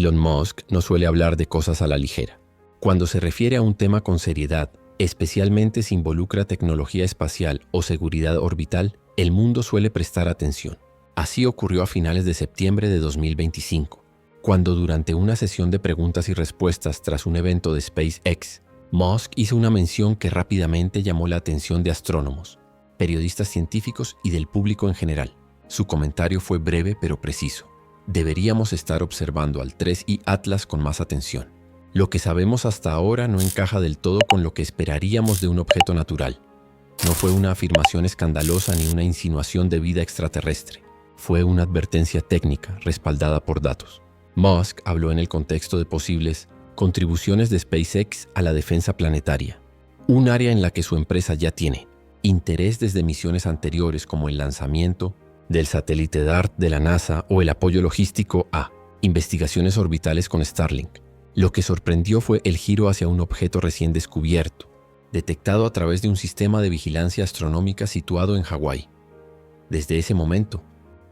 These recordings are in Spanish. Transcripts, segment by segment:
Elon Musk no suele hablar de cosas a la ligera. Cuando se refiere a un tema con seriedad, especialmente si involucra tecnología espacial o seguridad orbital, el mundo suele prestar atención. Así ocurrió a finales de septiembre de 2025, cuando durante una sesión de preguntas y respuestas tras un evento de SpaceX, Musk hizo una mención que rápidamente llamó la atención de astrónomos, periodistas científicos y del público en general. Su comentario fue breve pero preciso. Deberíamos estar observando al 3I Atlas con más atención. Lo que sabemos hasta ahora no encaja del todo con lo que esperaríamos de un objeto natural. No fue una afirmación escandalosa ni una insinuación de vida extraterrestre. Fue una advertencia técnica respaldada por datos. Musk habló en el contexto de posibles contribuciones de SpaceX a la defensa planetaria, un área en la que su empresa ya tiene interés desde misiones anteriores como el lanzamiento del satélite DART de la NASA o el apoyo logístico a investigaciones orbitales con Starlink. Lo que sorprendió fue el giro hacia un objeto recién descubierto, detectado a través de un sistema de vigilancia astronómica situado en Hawái. Desde ese momento,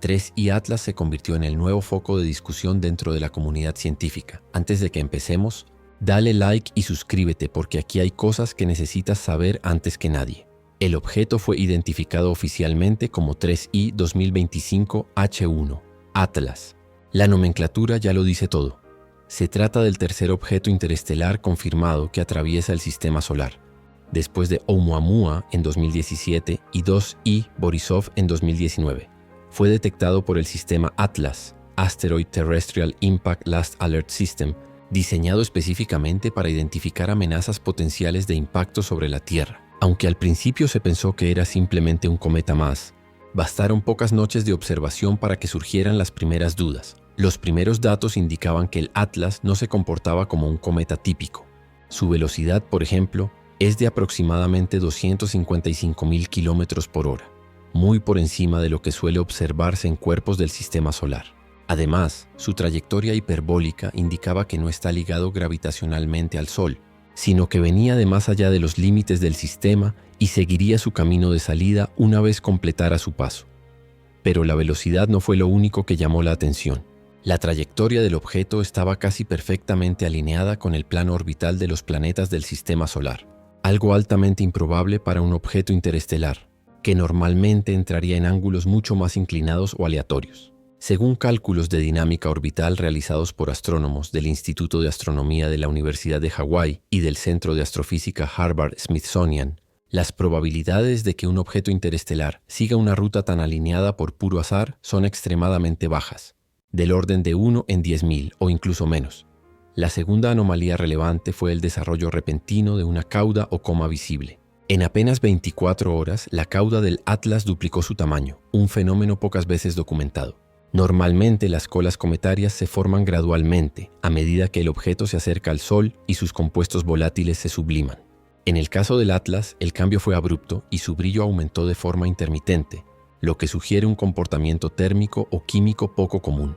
3I Atlas se convirtió en el nuevo foco de discusión dentro de la comunidad científica. Antes de que empecemos, dale like y suscríbete porque aquí hay cosas que necesitas saber antes que nadie. El objeto fue identificado oficialmente como 3I 2025 H1 Atlas. La nomenclatura ya lo dice todo. Se trata del tercer objeto interestelar confirmado que atraviesa el sistema solar, después de Oumuamua en 2017 y 2I Borisov en 2019. Fue detectado por el sistema ATLAS, Asteroid Terrestrial Impact Last Alert System, diseñado específicamente para identificar amenazas potenciales de impacto sobre la Tierra. Aunque al principio se pensó que era simplemente un cometa más, bastaron pocas noches de observación para que surgieran las primeras dudas. Los primeros datos indicaban que el Atlas no se comportaba como un cometa típico. Su velocidad, por ejemplo, es de aproximadamente 255.000 km por hora, muy por encima de lo que suele observarse en cuerpos del sistema solar. Además, su trayectoria hiperbólica indicaba que no está ligado gravitacionalmente al Sol, sino que venía de más allá de los límites del sistema y seguiría su camino de salida una vez completara su paso. Pero la velocidad no fue lo único que llamó la atención. La trayectoria del objeto estaba casi perfectamente alineada con el plano orbital de los planetas del sistema solar, algo altamente improbable para un objeto interestelar, que normalmente entraría en ángulos mucho más inclinados o aleatorios. Según cálculos de dinámica orbital realizados por astrónomos del Instituto de Astronomía de la Universidad de Hawái y del Centro de Astrofísica Harvard-Smithsonian, las probabilidades de que un objeto interestelar siga una ruta tan alineada por puro azar son extremadamente bajas, del orden de 1 en 10.000 o incluso menos. La segunda anomalía relevante fue el desarrollo repentino de una cauda o coma visible. En apenas 24 horas, la cauda del Atlas duplicó su tamaño, un fenómeno pocas veces documentado. Normalmente las colas cometarias se forman gradualmente a medida que el objeto se acerca al Sol y sus compuestos volátiles se subliman. En el caso del Atlas, el cambio fue abrupto y su brillo aumentó de forma intermitente, lo que sugiere un comportamiento térmico o químico poco común.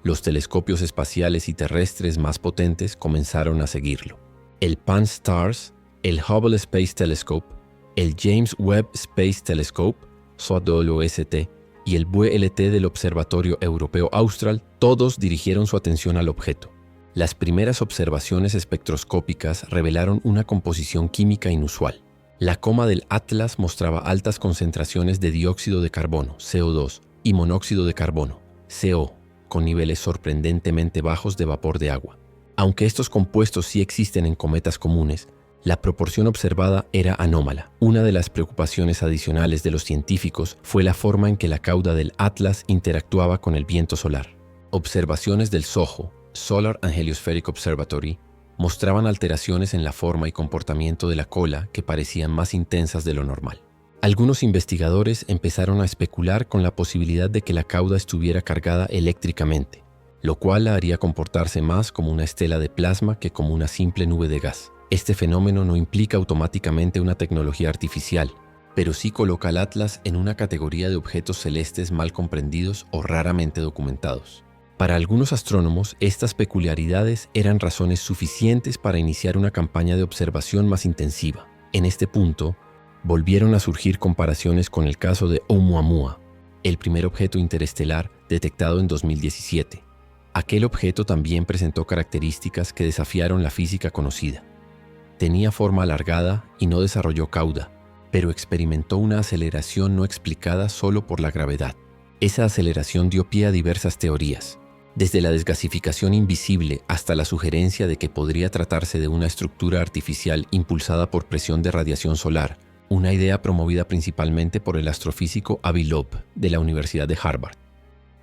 Los telescopios espaciales y terrestres más potentes comenzaron a seguirlo. El Pan-STARRS, el Hubble Space Telescope, el James Webb Space Telescope, JWST, y el VLT del Observatorio Europeo Austral, todos dirigieron su atención al objeto. Las primeras observaciones espectroscópicas revelaron una composición química inusual. La coma del Atlas mostraba altas concentraciones de dióxido de carbono, CO2, y monóxido de carbono, CO, con niveles sorprendentemente bajos de vapor de agua. Aunque estos compuestos sí existen en cometas comunes, la proporción observada era anómala. Una de las preocupaciones adicionales de los científicos fue la forma en que la cauda del Atlas interactuaba con el viento solar. Observaciones del SOHO, Solar and Heliospheric Observatory, mostraban alteraciones en la forma y comportamiento de la cola que parecían más intensas de lo normal. Algunos investigadores empezaron a especular con la posibilidad de que la cauda estuviera cargada eléctricamente, lo cual la haría comportarse más como una estela de plasma que como una simple nube de gas. Este fenómeno no implica automáticamente una tecnología artificial, pero sí coloca al Atlas en una categoría de objetos celestes mal comprendidos o raramente documentados. Para algunos astrónomos, estas peculiaridades eran razones suficientes para iniciar una campaña de observación más intensiva. En este punto, volvieron a surgir comparaciones con el caso de Oumuamua, el primer objeto interestelar detectado en 2017. Aquel objeto también presentó características que desafiaron la física conocida. Tenía forma alargada y no desarrolló cauda, pero experimentó una aceleración no explicada solo por la gravedad. Esa aceleración dio pie a diversas teorías, desde la desgasificación invisible hasta la sugerencia de que podría tratarse de una estructura artificial impulsada por presión de radiación solar, una idea promovida principalmente por el astrofísico Avi Loeb de la Universidad de Harvard.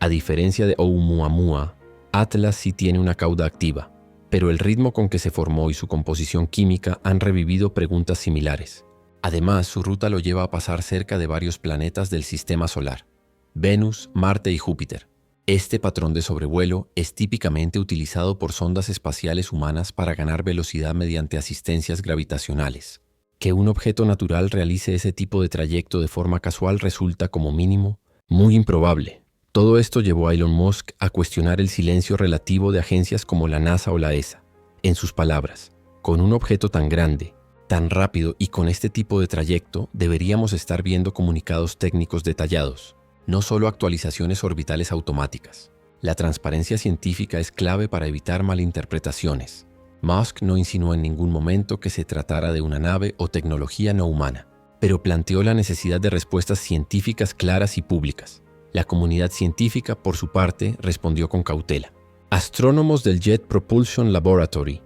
A diferencia de Oumuamua, Atlas sí tiene una cauda activa, pero el ritmo con que se formó y su composición química han revivido preguntas similares. Además, su ruta lo lleva a pasar cerca de varios planetas del Sistema Solar: Venus, Marte y Júpiter. Este patrón de sobrevuelo es típicamente utilizado por sondas espaciales humanas para ganar velocidad mediante asistencias gravitacionales. Que un objeto natural realice ese tipo de trayecto de forma casual resulta, como mínimo, muy improbable. Todo esto llevó a Elon Musk a cuestionar el silencio relativo de agencias como la NASA o la ESA. En sus palabras, con un objeto tan grande, tan rápido y con este tipo de trayecto, deberíamos estar viendo comunicados técnicos detallados, no solo actualizaciones orbitales automáticas. La transparencia científica es clave para evitar malinterpretaciones. Musk no insinuó en ningún momento que se tratara de una nave o tecnología no humana, pero planteó la necesidad de respuestas científicas claras y públicas. La comunidad científica, por su parte, respondió con cautela. Astrónomos del Jet Propulsion Laboratory,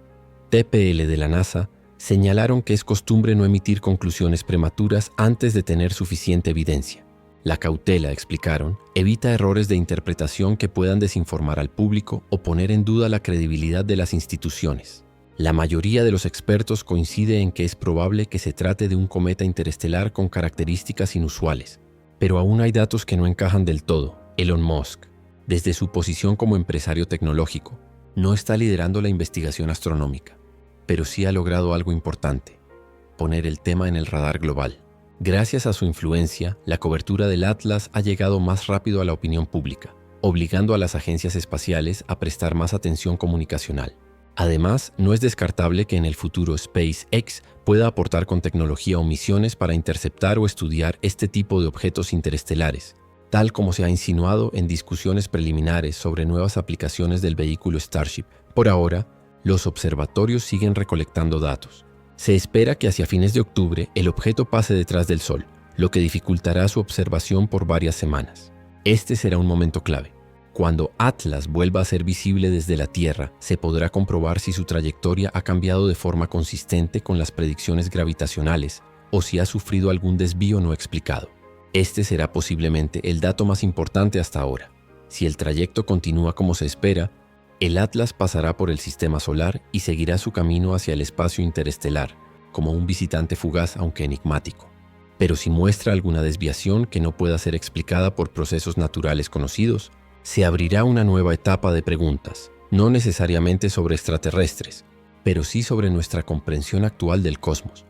TPL de la NASA, señalaron que es costumbre no emitir conclusiones prematuras antes de tener suficiente evidencia. La cautela, explicaron, evita errores de interpretación que puedan desinformar al público o poner en duda la credibilidad de las instituciones. La mayoría de los expertos coincide en que es probable que se trate de un cometa interestelar con características inusuales. Pero aún hay datos que no encajan del todo. Elon Musk, desde su posición como empresario tecnológico, no está liderando la investigación astronómica, pero sí ha logrado algo importante: poner el tema en el radar global. Gracias a su influencia, la cobertura del Atlas ha llegado más rápido a la opinión pública, obligando a las agencias espaciales a prestar más atención comunicacional. Además, no es descartable que en el futuro SpaceX pueda aportar con tecnología o misiones para interceptar o estudiar este tipo de objetos interestelares, tal como se ha insinuado en discusiones preliminares sobre nuevas aplicaciones del vehículo Starship. Por ahora, los observatorios siguen recolectando datos. Se espera que hacia fines de octubre el objeto pase detrás del Sol, lo que dificultará su observación por varias semanas. Este será un momento clave. Cuando Atlas vuelva a ser visible desde la Tierra, se podrá comprobar si su trayectoria ha cambiado de forma consistente con las predicciones gravitacionales o si ha sufrido algún desvío no explicado. Este será posiblemente el dato más importante hasta ahora. Si el trayecto continúa como se espera, el Atlas pasará por el sistema solar y seguirá su camino hacia el espacio interestelar, como un visitante fugaz aunque enigmático. Pero si muestra alguna desviación que no pueda ser explicada por procesos naturales conocidos, se abrirá una nueva etapa de preguntas, no necesariamente sobre extraterrestres, pero sí sobre nuestra comprensión actual del cosmos.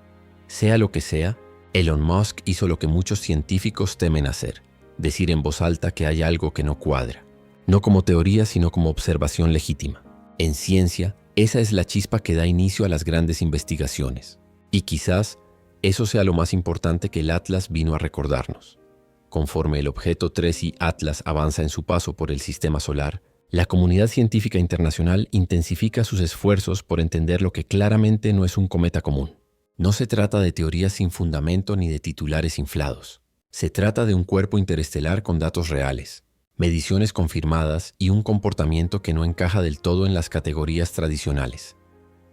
Sea lo que sea, Elon Musk hizo lo que muchos científicos temen hacer: decir en voz alta que hay algo que no cuadra. No como teoría, sino como observación legítima. En ciencia, esa es la chispa que da inicio a las grandes investigaciones. Y quizás eso sea lo más importante que el Atlas vino a recordarnos. Conforme el objeto 3i Atlas avanza en su paso por el sistema solar, la comunidad científica internacional intensifica sus esfuerzos por entender lo que claramente no es un cometa común. No se trata de teorías sin fundamento ni de titulares inflados. Se trata de un cuerpo interestelar con datos reales, mediciones confirmadas y un comportamiento que no encaja del todo en las categorías tradicionales.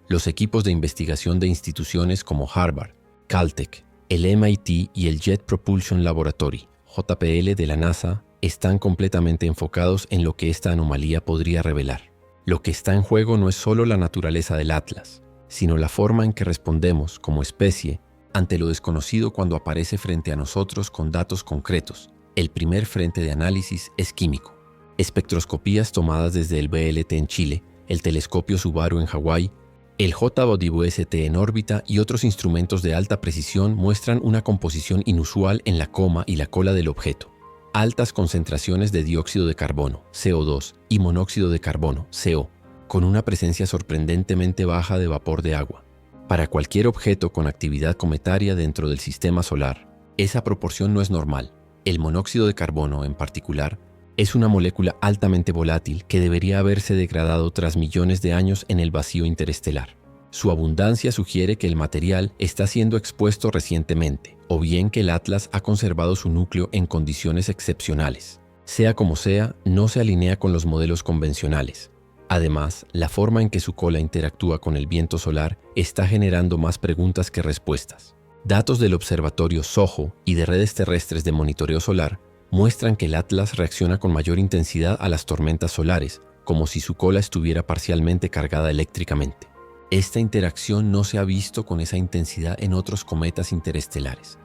Los equipos de investigación de instituciones como Harvard, Caltech, el MIT y el Jet Propulsion Laboratory, JPL de la NASA, están completamente enfocados en lo que esta anomalía podría revelar. Lo que está en juego no es solo la naturaleza del Atlas, sino la forma en que respondemos como especie ante lo desconocido cuando aparece frente a nosotros con datos concretos. El primer frente de análisis es químico. Espectroscopías tomadas desde el VLT en Chile, el telescopio Subaru en Hawái, el JWST en órbita y otros instrumentos de alta precisión muestran una composición inusual en la coma y la cola del objeto. Altas concentraciones de dióxido de carbono, CO2, y monóxido de carbono, CO, con una presencia sorprendentemente baja de vapor de agua. Para cualquier objeto con actividad cometaria dentro del sistema solar, esa proporción no es normal. El monóxido de carbono, en particular, Es una molécula altamente volátil que debería haberse degradado tras millones de años en el vacío interestelar. Su abundancia sugiere que el material está siendo expuesto recientemente, o bien que el Atlas ha conservado su núcleo en condiciones excepcionales. Sea como sea, no se alinea con los modelos convencionales. Además, la forma en que su cola interactúa con el viento solar está generando más preguntas que respuestas. Datos del observatorio SOHO y de redes terrestres de monitoreo solar muestran que el Atlas reacciona con mayor intensidad a las tormentas solares, como si su cola estuviera parcialmente cargada eléctricamente. Esta interacción no se ha visto con esa intensidad en otros cometas interestelares.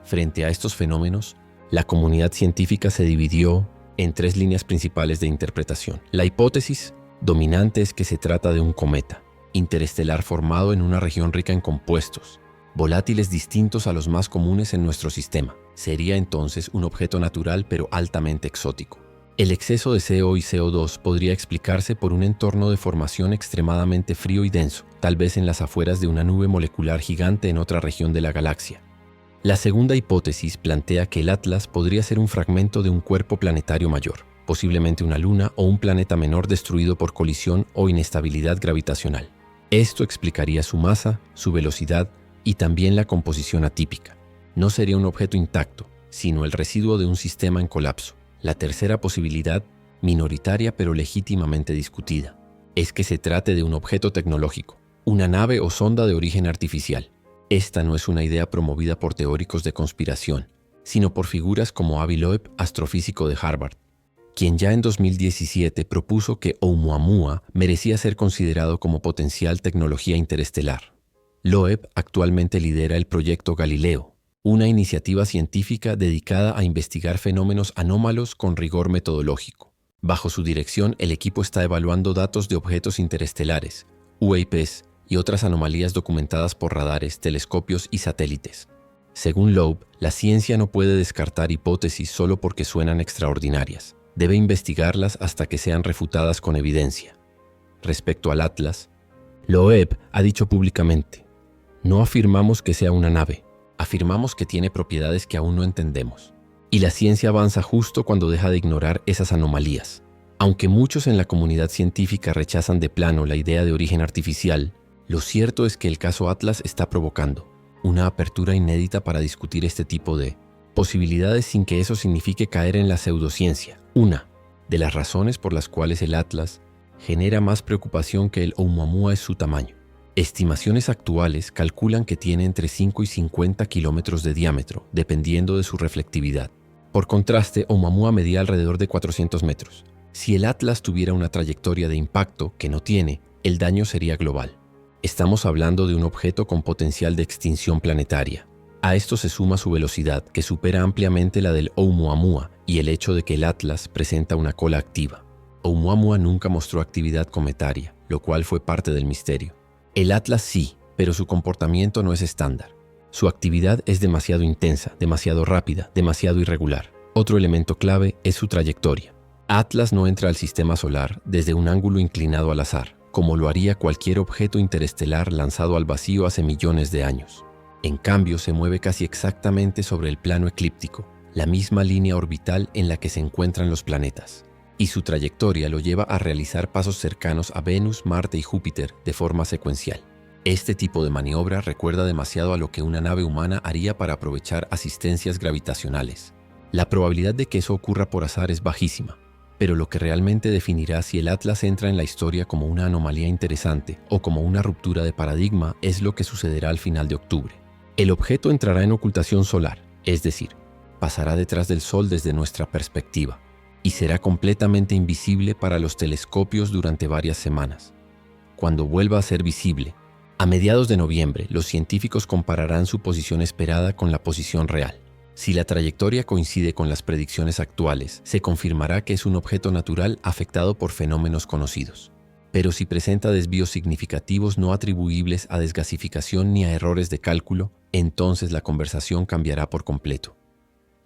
Frente a estos fenómenos, la comunidad científica se dividió en 3 líneas principales de interpretación. La hipótesis dominante es que se trata de un cometa interestelar formado en una región rica en compuestos volátiles distintos a los más comunes en nuestro sistema. Sería entonces un objeto natural pero altamente exótico. El exceso de CO y CO2 podría explicarse por un entorno de formación extremadamente frío y denso, tal vez en las afueras de una nube molecular gigante en otra región de la galaxia. La segunda hipótesis plantea que el Atlas podría ser un fragmento de un cuerpo planetario mayor, posiblemente una luna o un planeta menor destruido por colisión o inestabilidad gravitacional. Esto explicaría su masa, su velocidad y también la composición atípica. No sería un objeto intacto, sino el residuo de un sistema en colapso. La tercera posibilidad, minoritaria pero legítimamente discutida, es que se trate de un objeto tecnológico, una nave o sonda de origen artificial. Esta no es una idea promovida por teóricos de conspiración, sino por figuras como Avi Loeb, astrofísico de Harvard, quien ya en 2017 propuso que Oumuamua merecía ser considerado como potencial tecnología interestelar. Loeb actualmente lidera el proyecto Galileo, una iniciativa científica dedicada a investigar fenómenos anómalos con rigor metodológico. Bajo su dirección, el equipo está evaluando datos de objetos interestelares, UAPs y otras anomalías documentadas por radares, telescopios y satélites. Según Loeb, la ciencia no puede descartar hipótesis solo porque suenan extraordinarias. Debe investigarlas hasta que sean refutadas con evidencia. Respecto al Atlas, Loeb ha dicho públicamente: no afirmamos que sea una nave, afirmamos que tiene propiedades que aún no entendemos. Y la ciencia avanza justo cuando deja de ignorar esas anomalías. Aunque muchos en la comunidad científica rechazan de plano la idea de origen artificial, lo cierto es que el caso Atlas está provocando una apertura inédita para discutir este tipo de posibilidades sin que eso signifique caer en la pseudociencia. Una de las razones por las cuales el Atlas genera más preocupación que el Oumuamua es su tamaño. Estimaciones actuales calculan que tiene entre 5 y 50 kilómetros de diámetro, dependiendo de su reflectividad. Por contraste, Oumuamua medía alrededor de 400 metros. Si el Atlas tuviera una trayectoria de impacto que no tiene, el daño sería global. Estamos hablando de un objeto con potencial de extinción planetaria. A esto se suma su velocidad, que supera ampliamente la del Oumuamua, y el hecho de que el Atlas presenta una cola activa. Oumuamua nunca mostró actividad cometaria, lo cual fue parte del misterio. El Atlas sí, pero su comportamiento no es estándar. Su actividad es demasiado intensa, demasiado rápida, demasiado irregular. Otro elemento clave es su trayectoria. Atlas no entra al sistema solar desde un ángulo inclinado al azar, como lo haría cualquier objeto interestelar lanzado al vacío hace millones de años. En cambio, se mueve casi exactamente sobre el plano eclíptico, la misma línea orbital en la que se encuentran los planetas. Y su trayectoria lo lleva a realizar pasos cercanos a Venus, Marte y Júpiter de forma secuencial. Este tipo de maniobra recuerda demasiado a lo que una nave humana haría para aprovechar asistencias gravitacionales. La probabilidad de que eso ocurra por azar es bajísima, pero lo que realmente definirá si el Atlas entra en la historia como una anomalía interesante o como una ruptura de paradigma es lo que sucederá al final de octubre. El objeto entrará en ocultación solar, es decir, pasará detrás del Sol desde nuestra perspectiva, y será completamente invisible para los telescopios durante varias semanas. Cuando vuelva a ser visible, a mediados de noviembre, los científicos compararán su posición esperada con la posición real. Si la trayectoria coincide con las predicciones actuales, se confirmará que es un objeto natural afectado por fenómenos conocidos. Pero si presenta desvíos significativos no atribuibles a desgasificación ni a errores de cálculo, entonces la conversación cambiará por completo.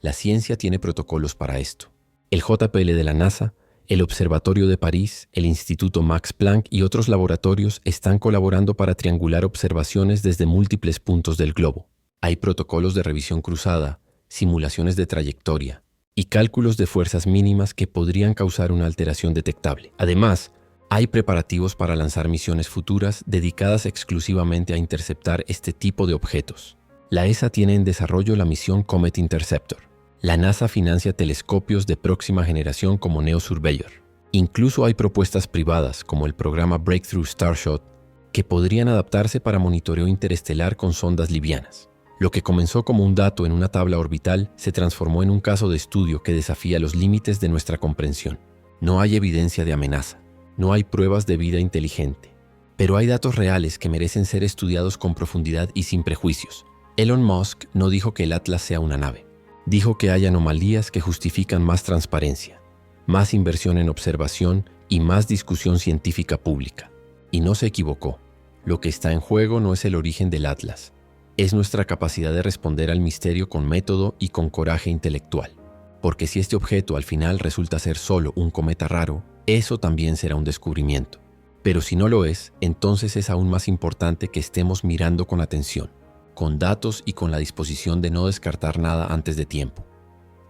La ciencia tiene protocolos para esto. El JPL de la NASA, el Observatorio de París, el Instituto Max Planck y otros laboratorios están colaborando para triangular observaciones desde múltiples puntos del globo. Hay protocolos de revisión cruzada, simulaciones de trayectoria, y cálculos de fuerzas mínimas que podrían causar una alteración detectable. Además, hay preparativos para lanzar misiones futuras dedicadas exclusivamente a interceptar este tipo de objetos. La ESA tiene en desarrollo la misión Comet Interceptor. La NASA financia telescopios de próxima generación como NEO Surveyor. Incluso hay propuestas privadas como el programa Breakthrough Starshot que podrían adaptarse para monitoreo interestelar con sondas livianas. Lo que comenzó como un dato en una tabla orbital se transformó en un caso de estudio que desafía los límites de nuestra comprensión. No hay evidencia de amenaza. No hay pruebas de vida inteligente, pero hay datos reales que merecen ser estudiados con profundidad y sin prejuicios. Elon Musk no dijo que el Atlas sea una nave. Dijo que hay anomalías que justifican más transparencia, más inversión en observación y más discusión científica pública. Y no se equivocó. Lo que está en juego no es el origen del Atlas. Es nuestra capacidad de responder al misterio con método y con coraje intelectual. Porque si este objeto al final resulta ser solo un cometa raro, eso también será un descubrimiento. Pero si no lo es, entonces es aún más importante que estemos mirando con atención, con datos y con la disposición de no descartar nada antes de tiempo.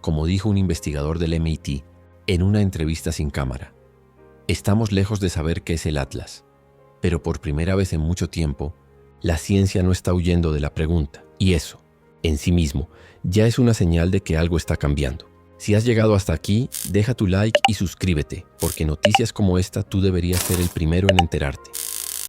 Como dijo un investigador del MIT en una entrevista sin cámara, estamos lejos de saber qué es el Atlas, pero por primera vez en mucho tiempo, la ciencia no está huyendo de la pregunta, y eso, en sí mismo, ya es una señal de que algo está cambiando. Si has llegado hasta aquí, deja tu like y suscríbete, porque noticias como esta tú deberías ser el primero en enterarte.